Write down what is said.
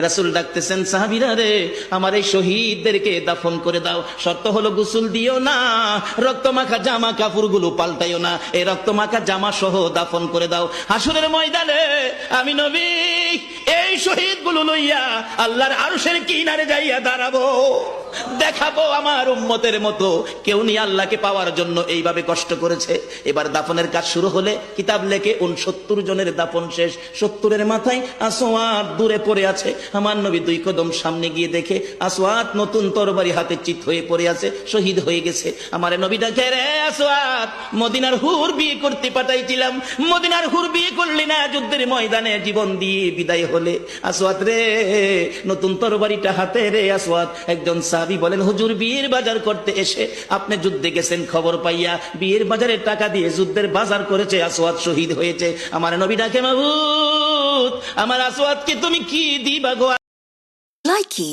রাসূল ডাকতেছেন, সাহাবীরা রে, আমার এই শহীদদেরকে দাফন করে দাও। শর্ত হলো গোসল দিও না, রক্তমাখা জামা কাপড়গুলো পাল্টাইও না, এই রক্তমাখা জামা সহ দাফন করে দাও। হাসরের ময়দানে আমি নবী এই শহীদগুলো লইয়া আল্লাহর আরশের কিনারে যাইয়া দাঁড়াবো, দেখাবো আমার উম্মতের মতো কেউ নিয়ে আল্লাহকে পাওয়ার জন্য এইভাবে কষ্ট করেছে। এবার দাফনের কাজ শুরু হলে কিতাব লেখে 69 জনের দাফন শেষ। 70-এর মাথায় আসওয়াদ দূরে পড়ে আছে। আমার নবী 2 কদম সামনে গিয়ে দেখে আসওয়াদ নতুন তরবারি হাতে চিত হয়ে পড়ে আছে, শহীদ হয়ে গেছে। আমার নবী ডাকে, রে আসওয়াদ, মদিনার হুর বিয়ে করতে পাঠাইছিলাম, মদিনার হুর বিয়ে করলি না, যুদ্ধের ময়দানে জীবন দিয়ে বিদায় হলে। আসওয়াদ রে, নতুন তরবারিটা হাতে রে। আসওয়াদ একজন সাহাবী বলেন, হুজুর বিয়ের বাজার করতে এসে আপনি যুদ্ধে গেছেন, খবর পাইয়া বিয়ের বাজারে টাকা দিয়ে যুদ্ধের বাজার করেছে, আসওয়াদ শহীদ হয়েছে। আমার নবী ডাকে, মাবুদ, আমার আসওয়াদকে তুমি কি দিবা গো? Likey